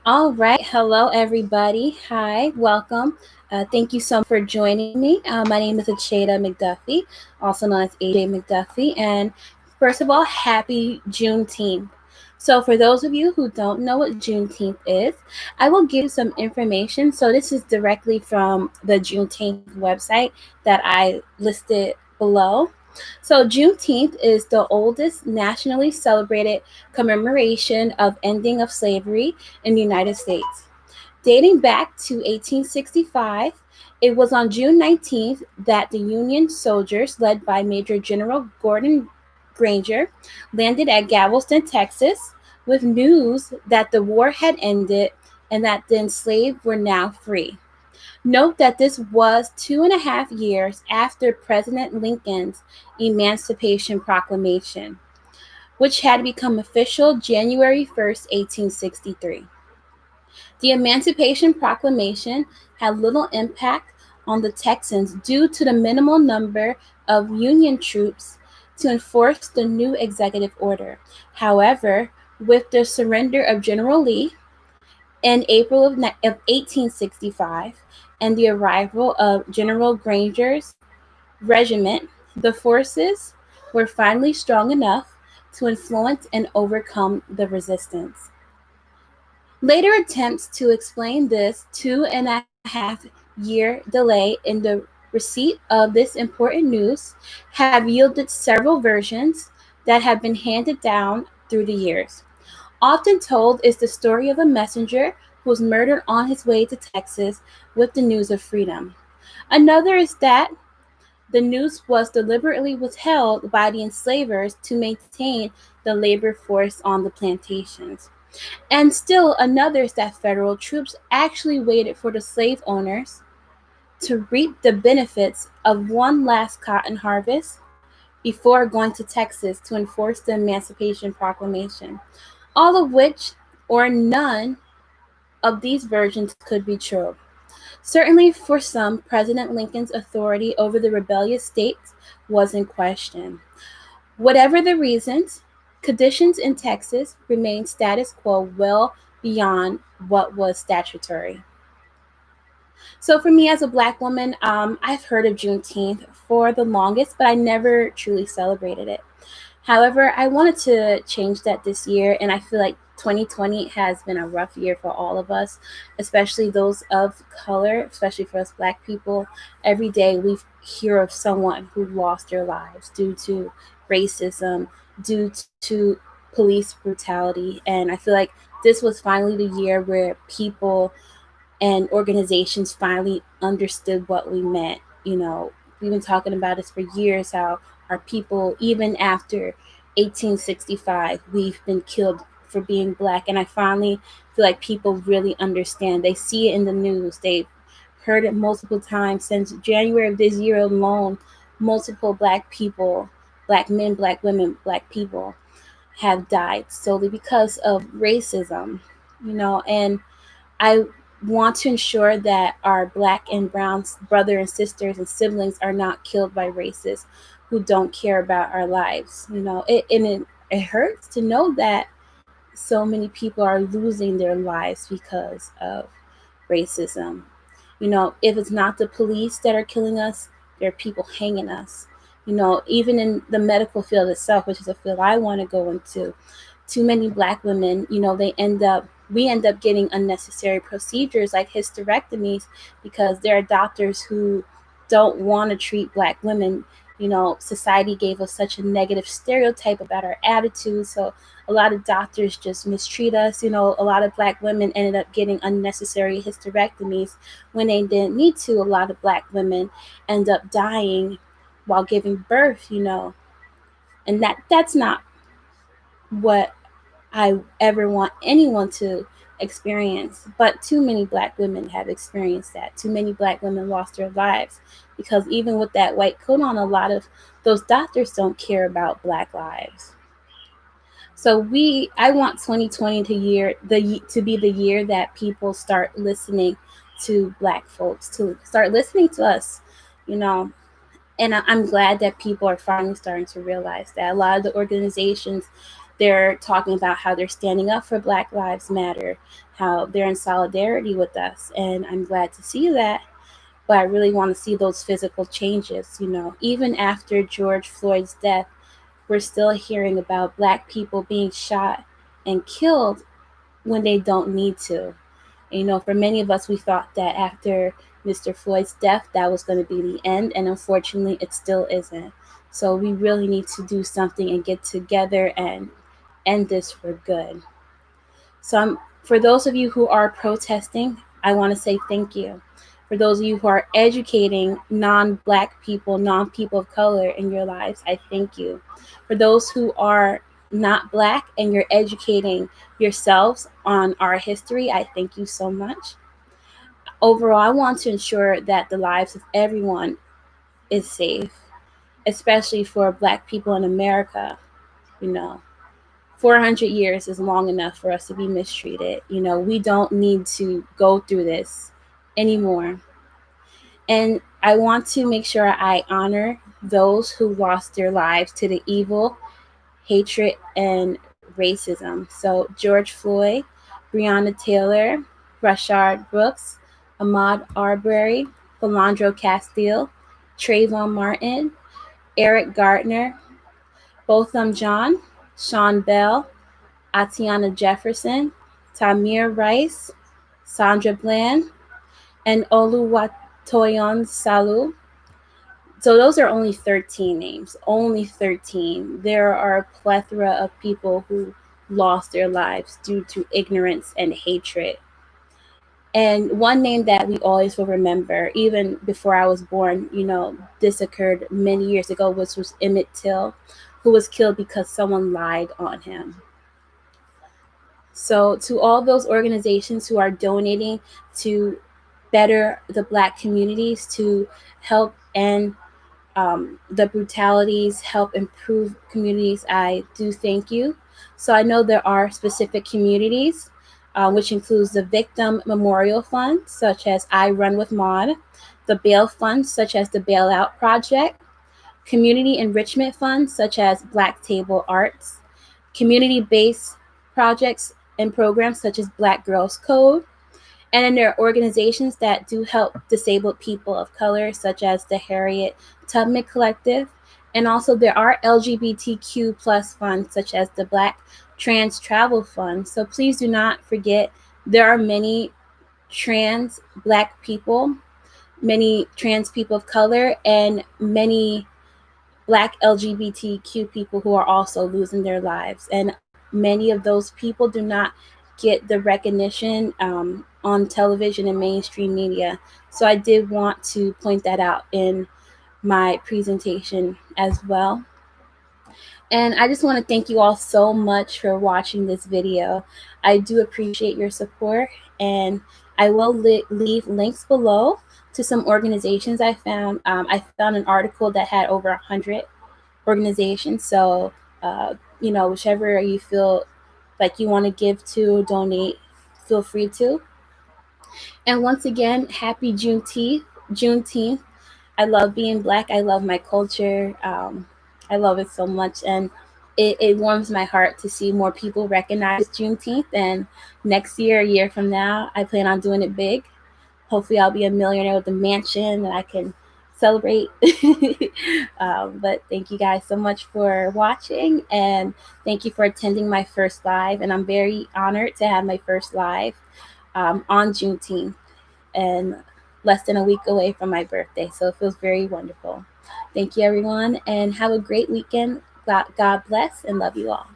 All right. Hello, everybody. Hi. Welcome. Thank you so much for joining me. My name is Acheda McDuffie, also known as AJ McDuffie. And first of all, happy Juneteenth. So, for those of you who don't know what Juneteenth is, I will give you some information. So, this is directly from the Juneteenth website that I listed below. So, Juneteenth is the oldest nationally celebrated commemoration of ending of slavery in the United States. Dating back to 1865, it was on June 19th that the Union soldiers, led by Major General Gordon Granger, landed at Galveston, Texas, with news that the war had ended and that the enslaved were now free. Note that this was 2.5 years after President Lincoln's Emancipation Proclamation, which had become official January 1st, 1863. The Emancipation Proclamation had little impact on the Texans due to the minimal number of Union troops to enforce the new executive order. However, with the surrender of General Lee in April of 1865 and the arrival of General Granger's regiment, the forces were finally strong enough to influence and overcome the resistance. Later attempts to explain this 2.5 year delay in the receipt of this important news have yielded several versions that have been handed down through the years. Often told is the story of a messenger who was murdered on his way to Texas with the news of freedom. Another is that the news was deliberately withheld by the enslavers to maintain the labor force on the plantations. And still another is that federal troops actually waited for the slave owners to reap the benefits of one last cotton harvest before going to Texas to enforce the Emancipation Proclamation. All of which, or none of these versions, could be true. Certainly, for some, President Lincoln's authority over the rebellious states was in question. Whatever the reasons, conditions in Texas remained status quo well beyond what was statutory. So, for me as a Black woman, I've heard of Juneteenth for the longest, but I never truly celebrated it. However, I wanted to change that this year, and I feel like 2020 has been a rough year for all of us, especially those of color, especially for us Black people. Every day we hear of someone who lost their lives due to racism, due to police brutality, and I feel like this was finally the year where people and organizations finally understood what we meant. We've been talking about this for years, how our people, even after 1865, we've been killed for being Black. And I finally feel like people really understand. They see it in the news, they've heard it multiple times since January of this year alone. Multiple Black people, Black men, Black women, Black people have died solely because of racism, and I want to ensure that our Black and brown brothers and sisters and siblings are not killed by racists who don't care about our lives. It hurts to know that so many people are losing their lives because of racism. If it's not the police that are killing us, there are people hanging us. Even in the medical field itself, which is a field I want to go into, too many Black women, we end up getting unnecessary procedures like hysterectomies because there are doctors who don't want to treat Black women. Society gave us such a negative stereotype about our attitude, so a lot of doctors just mistreat us. A lot of Black women ended up getting unnecessary hysterectomies when they didn't need to. A lot of Black women end up dying while giving birth, and that's not what I ever want anyone to experience. But too many Black women have experienced that. Too many Black women lost their lives because even with that white coat on, a lot of those doctors don't care about Black lives. So I want 2020 to be the year that people start listening to Black folks, to start listening to us, you know. And I'm glad that people are finally starting to realize that a lot of the organizations, they're talking about how they're standing up for Black Lives Matter, how they're in solidarity with us. And I'm glad to see that. But I really want to see those physical changes. Even after George Floyd's death, we're still hearing about Black people being shot and killed when they don't need to. For many of us, we thought that after Mr. Floyd's death, that was going to be the end, and unfortunately, it still isn't. So we really need to do something and get together and end this for good. So for those of you who are protesting, I want to say thank you. For those of you who are educating non-Black people, non-people of color in your lives, I thank you. For those who are not Black and you're educating yourselves on our history, I thank you so much. Overall, I want to ensure that the lives of everyone is safe, especially for Black people in America. 400 years is long enough for us to be mistreated. We don't need to go through this anymore. And I want to make sure I honor those who lost their lives to the evil, hatred, and racism. So George Floyd, Breonna Taylor, Rashard Brooks, Ahmaud Arbery, Philando Castile, Trayvon Martin, Eric Gardner, Botham Jean, Sean Bell, Atiana Jefferson, Tamir Rice, Sandra Bland, and Oluwatoyin Salu. So those are only 13 names, only 13. There are a plethora of people who lost their lives due to ignorance and hatred. And one name that we always will remember, even before I was born, this occurred many years ago, which was Emmett Till, who was killed because someone lied on him. So to all those organizations who are donating to better the Black communities, to help end the brutalities, help improve communities, I do thank you. So I know there are specific communities, which includes the Victim Memorial Fund, such as I Run with Maud, the Bail Fund, such as the Bailout Project, community enrichment funds, such as Black Table Arts, community-based projects and programs, such as Black Girls Code, and then there are organizations that do help disabled people of color, such as the Harriet Tubman Collective. And also there are LGBTQ plus funds, such as the Black Trans Travel Fund. So please do not forget, there are many trans Black people, many trans people of color, and many Black LGBTQ people who are also losing their lives. And many of those people do not get the recognition on television and mainstream media. So I did want to point that out in my presentation as well. And I just want to thank you all so much for watching this video. I do appreciate your support, and I will leave links below to some organizations I found. I found an article that had over 100 organizations. So, whichever you feel like you want to give to, donate, feel free to. And once again, happy Juneteenth. I love being Black. I love my culture. I love it so much. And it warms my heart to see more people recognize Juneteenth. And next year, a year from now, I plan on doing it big. Hopefully I'll be a millionaire with a mansion that I can celebrate. But thank you guys so much for watching, and thank you for attending my first live. And I'm very honored to have my first live on Juneteenth, and less than a week away from my birthday. So it feels very wonderful. Thank you, everyone, and have a great weekend. God bless, and love you all.